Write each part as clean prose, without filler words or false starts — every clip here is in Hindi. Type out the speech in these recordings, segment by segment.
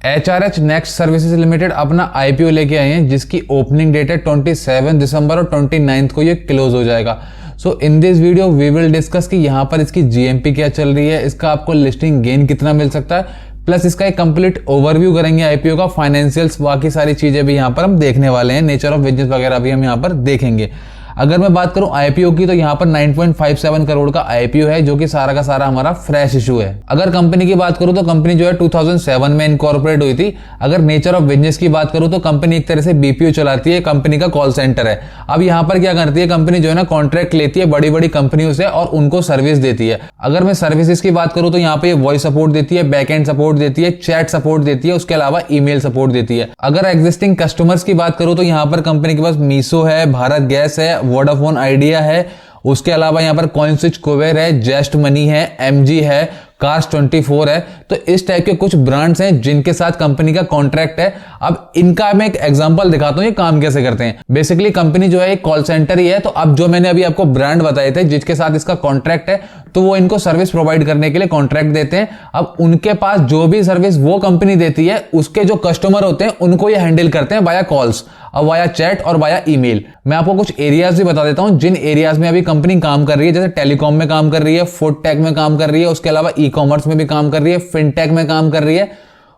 HRH नेक्स्ट सर्विसेज लिमिटेड अपना IPO लेके आए हैं जिसकी ओपनिंग डेट है 27 दिसंबर और 29 को ये क्लोज हो जाएगा। So in this video we will discuss कि यहाँ पर इसकी GMP क्या चल रही है, इसका आपको लिस्टिंग गेन कितना मिल सकता है, प्लस इसका एक कंप्लीट ओवरव्यू करेंगे IPO का, फाइनेंशियल्स, बाकी सारी चीजें भी यहाँ पर हम देखने वाले हैं, नेचर ऑफ बिजनेस वगैरह भी हम यहाँ पर देखेंगे। अगर मैं बात करूं IPO की तो यहाँ पर 9.57 करोड़ का IPO है जो कि सारा का सारा हमारा फ्रेश इशू है। अगर कंपनी की बात करूं तो कंपनी जो है 2007 में इनकॉर्पोरेट हुई थी। अगर नेचर ऑफ बिजनेस की बात करूं तो कंपनी एक तरह से BPO चलाती है, कंपनी का कॉल सेंटर है। अब यहाँ पर क्या करती है कंपनी, जो है ना कॉन्ट्रैक्ट लेती है बड़ी बड़ी कंपनियों से और उनको सर्विस देती है। अगर मैं सर्विसेज की बात करूं तो यहाँ पे वॉइस सपोर्ट देती है, बैकएंड सपोर्ट देती है, चैट सपोर्ट देती है, उसके अलावा ईमेल सपोर्ट देती है। अगर एग्जिस्टिंग कस्टमर्स की बात करूं तो यहाँ पर कंपनी के पास मीसो है, भारत गैस है, वोडाफोन आइडिया है, उसके अलावा यहाँ पर कॉइनस्विच, कुबेर है, जस्ट मनी है, MG है, Cars24 है। तो इस टाइप के कुछ ब्रांड्स हैं जिनके साथ कंपनी का कॉन्ट्रैक्ट है। अब इनका मैं एक एग्जांपल दिखाता हूं ये काम कैसे करते हैं। बेसिकली कंपनी जो है एक कॉल सेंटर ही है। तो अब जो मैंने अभी आपको ब्रांड बताए थे जिसके साथ इसका कॉन्ट्रैक्ट है, तो वो इनको सर्विस प्रोवाइड करने के लिए कॉन्ट्रैक्ट देते हैं। अब उनके पास जो भी सर्विस वो कंपनी देती है उसके जो कस्टमर होते हैं उनको ये हैंडल करते हैं वाया कॉल्स और वाया चैट और वाया ईमेल। मैं आपको कुछ एरियाज भी बता देता हूं जिन एरियाज में अभी कंपनी काम कर रही है, जैसे टेलीकॉम में काम कर रही है, फूड टेक में काम कर रही है, उसके अलावा ई-कॉमर्स में भी काम कर रही है, फिनटेक में काम कर रही है,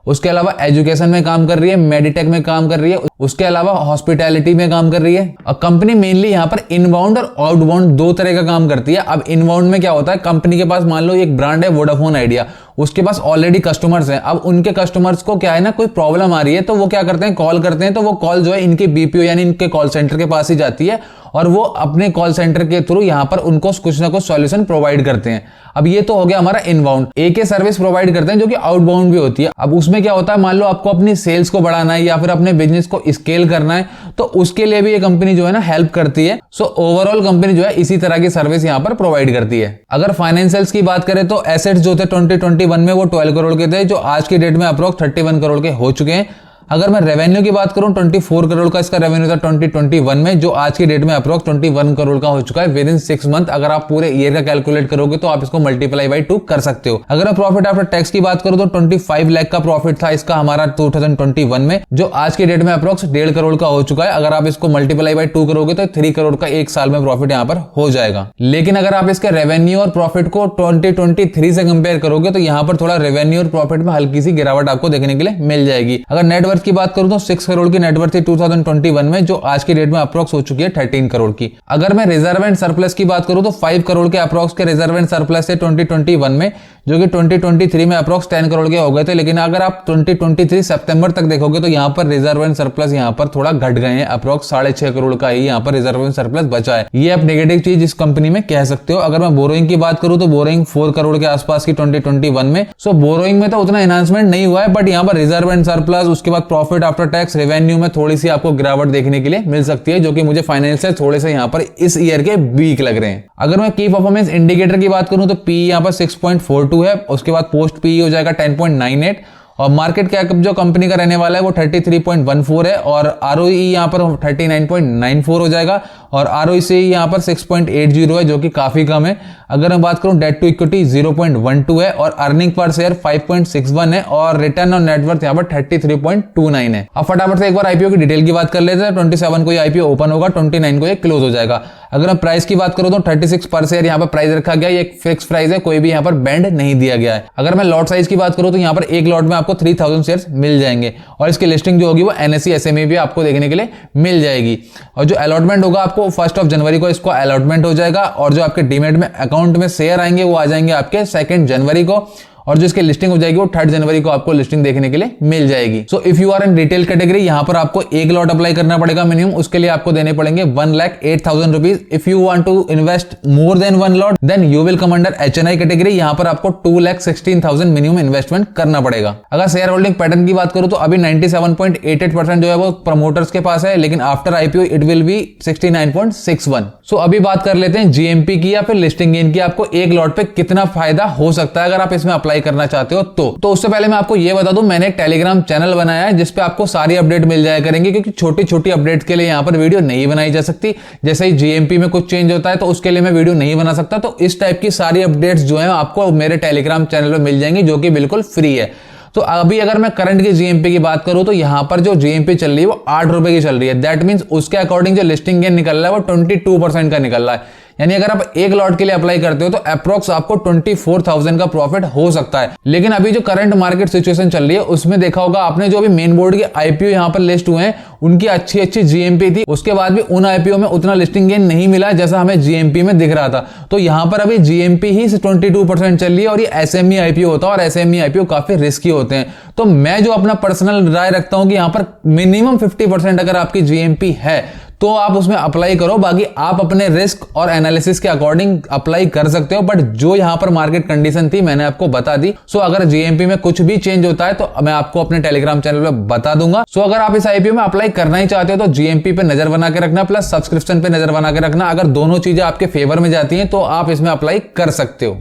उसके अलावा एजुकेशन में काम कर रही है, मेडिटेक में काम कर रही है, उसके अलावा हॉस्पिटैलिटी में काम कर रही है। और कंपनी मेनली यहाँ पर इनबाउंड और आउटबाउंड दो तरह का काम करती है। अब इनबाउंड में क्या होता है, कंपनी के पास मान लो एक ब्रांड है वोडाफोन आइडिया, उसके पास ऑलरेडी कस्टमर्स हैं। अब उनके कस्टमर्स को क्या है ना, कोई प्रॉब्लम आ रही है तो वो क्या करते हैं, कॉल करते हैं। तो वो कॉल जो है इनके BPO यानी इनके कॉल सेंटर के पास ही जाती है और वो अपने कॉल सेंटर के थ्रू यहाँ पर उनको कुछ ना कुछ सॉल्यूशन प्रोवाइड करते हैं। अब ये तो हो गया हमारा इनबाउंड। एक सर्विस प्रोवाइड करते हैं जो कि आउटबाउंड भी होती है। अब उसमें क्या होता है, मान लो आपको अपनी सेल्स को बढ़ाना है या फिर अपने बिजनेस को स्केल करना है, तो उसके लिए भी ये कंपनी जो है ना हेल्प करती है। सो ओवरऑल कंपनी जो है इसी तरह की सर्विस यहाँ पर प्रोवाइड करती है। अगर फाइनेंशियल्स की बात करें तो एसेट्स जो थे 2021 में वो 12 करोड़ के थे, जो आज की डेट में अप्रोक्स 31 करोड़ के हो चुके हैं। अगर मैं रेवेन्यू की बात करूं 24 करोड़ का इसका रेवेन्यू था 2021 में, जो आज की डेट में अप्रोक्स 21 करोड़ का हो चुका है विद इन 6 मंथ। अगर आप पूरे ईयर का कैलकुलेट करोगे तो आप इसको मल्टीप्लाई बाई 2 कर सकते हो। अगर मैं प्रॉफिट आफ्टर टैक्स की बात करूं तो 25 लाख का प्रॉफिट था इसका हमारा 2021 में, जो आज की डेट में अप्रोक्स 1.5 करोड़ का हो चुका है। अगर आप इसको मल्टीप्लाई बाई 2 करोगे तो 3 करोड़ का एक साल में प्रॉफिट यहाँ पर हो जाएगा। लेकिन अगर आप इसके रेवेन्यू और प्रॉफिट को 2023 से कंपेयर करोगे तो यहाँ पर थोड़ा रेवेन्यू और प्रॉफिट में हल्की सी गिरावट आपको देखने के लिए मिल जाएगी। अगर नेटवर्थ की बात करूं तो 6 करोड़ की नेटवर्थ थी 2021 में, जो आज की डेट में अप्रोक्स हो चुकी है 13 करोड़ की। अगर मैं रिजर्व एंड सरप्लस की बात करूं तो 5 करोड़ के अप्रोक्स के रिजर्व एंड सरप्लस थे 2021 में, जो कि 2023 में अप्रोक्स 10 करोड़ के हो गए थे। लेकिन अगर आप 2023 सितंबर तक देखोगे तो यहाँ पर रिजर्व एंड सरप्लस यहाँ पर थोड़ा घट गए हैं, अप्रोक्स 6.5 करोड़ का ही यहाँ पर रिजर्व एंड सरप्लस बचा है। ये आप नेगेटिव चीज इस कंपनी में कह सकते हो। अगर मैं बोरोइंग की बात करूं तो बोरोइंग 4 करोड़ के आसपास की 2021 में। सो बोरोइंग में तो उतना एनहांसमेंट नहीं हुआ है, बट यहाँ पर रिजर्व एंड सरप्लस, उसके बाद प्रॉफिट आफ्टर टैक्स, रेवेन्यू में थोड़ी सी आपको गिरावट देखने के लिए मिल सकती है, जो कि मुझे फाइनेंशियल थोड़े से यहाँ पर इस ईयर के वीक लग रहे हैं। अगर मैं की परफॉर्मेंस इंडिकेटर की बात करूं तो PE यहाँ पर 6.42 है, उसके बाद पोस्ट PE हो जाएगा 10.98 और मार्केट कैप जो कंपनी का रहने वाला है वो 33.14 है और ROE यहाँ पर 39.94 हो जाएगा और ROIC यहाँ पर 6.80 है, जो कि काफी कम है। अगर मैं बात करूं डेट टू इक्विटी 0.12 है और अर्निंग पर शेयर 5.61 है और रिटर्न ऑन नेटवर्थ यहाँ पर 33.29 है। अब फटाफट से एक बार IPO की डिटेल की बात कर लेते हैं। 27 को ये IPO ओपन होगा, 29 को ये क्लोज हो जाएगा। अगर मैं प्राइस की बात करूं तो 36 पर शेयर यहाँ पर प्राइस रखा गया है, ये एक फिक्स प्राइस है, कोई भी यहाँ पर बैंड नहीं दिया गया है। अगर मैं लॉट साइज की बात करूं तो यहाँ पर एक लॉट में आपको 3000 शेयर्स मिल जाएंगे और इसकी लिस्टिंग जो होगी वो NSE SME भी आपको देखने के लिए मिल जाएगी। और जो अलॉटमेंट होगा आपको 1 जनवरी को इसको अलॉटमेंट हो जाएगा और जो आपके डीमैट में अकाउंट में शेयर आएंगे वो आ जाएंगे आपके 2 जनवरी को और जो इसकी लिस्टिंग हो जाएगी वो 3 जनवरी को आपको लिस्टिंग देखने के लिए मिल जाएगी। So if you are in retail category, यहाँ पर आपको एक लॉट अप्लाई करना पड़ेगा मिनिमम, उसके लिए आपको देने पड़ेंगे 1,08,000 rupees. If you want to invest more than 1 lot then you will come under HNI category, यहाँ पर आपको 2,16,000 मिनिमम इन्वेस्टमेंट करना पड़ेगा। अगर शेयर होल्डिंग पैटर्न की बात करूं तो अभी 97.88% जो है वो प्रमोटर्स के पास है, लेकिन after IPO it will be 69.61। सो अभी बात कर लेते हैं GMP की या फिर लिस्टिंग गेन की, आपको एक लॉट पे कितना फायदा हो सकता है अगर आप इसमें अप्लाई करना चाहते हो तो उससे पहले मैं आपको यह बता दूं, मैंने एक टेलीग्राम चैनल बनाया है जिसपे आपको सारी अपडेट मिल जाया करेंगे, क्योंकि छोटी छोटी अपडेट्स के लिए यहां पर वीडियो नहीं बनाई जा सकती। जैसे ही GMP में कुछ चेंज होता है तो उसके लिए मैं वीडियो नहीं बना सकता, तो इस टाइप की सारी अपडेट्स जो है आपको मेरे टेलीग्राम चैनल पर मिल जाएंगी, जो कि बिल्कुल फ्री है। तो अभी अगर मैं करंट की जीएमपी की बात करूं तो यहां पर जो जीएमपी चल रही है वो 8 रुपए की चल रही है। दैट मींस उसके अकॉर्डिंग जो लिस्टिंग गेन निकल रहा है वो 22% का निकल रहा है। यानी अगर आप एक लॉट के लिए अप्लाई करते हो तो अप्रोक्स आपको 24,000 का प्रॉफिट हो सकता है। लेकिन अभी जो करंट मार्केट सिचुएशन चल रही है उसमें देखा होगा आपने, जो अभी मेन बोर्ड के आईपीओ यहां पर लिस्ट हुए हैं उनकी अच्छी अच्छी जीएमपी थी, उसके बाद भी उन आईपीओ में उतना लिस्टिंग गेन नहीं मिला जैसा हमें जीएमपी में दिख रहा था। तो यहां पर अभी जीएमपी ही 22% चल रही है और ये एसएमई आईपीओ होता है और एसएमई आईपीओ काफी रिस्की होते हैं। तो मैं जो अपना पर्सनल राय रखता हूं कि यहां पर मिनिमम 50% अगर आपकी जीएमपी है तो आप उसमें अप्लाई करो। बाकी आप अपने रिस्क और एनालिसिस के अकॉर्डिंग अप्लाई कर सकते हो, बट जो यहां पर मार्केट कंडीशन थी मैंने आपको बता दी। सो अगर जीएमपी में कुछ भी चेंज होता है तो मैं आपको अपने टेलीग्राम चैनल पे बता दूंगा। सो अगर आप इस आईपीओ में अप्लाई करना ही चाहते हो तो जीएमपी पे नजर बना के रखना प्लस सब्सक्रिप्शन पे नजर बना के रखना। अगर दोनों चीजें आपके फेवर में जाती हैं तो आप इसमें अप्लाई कर सकते हो।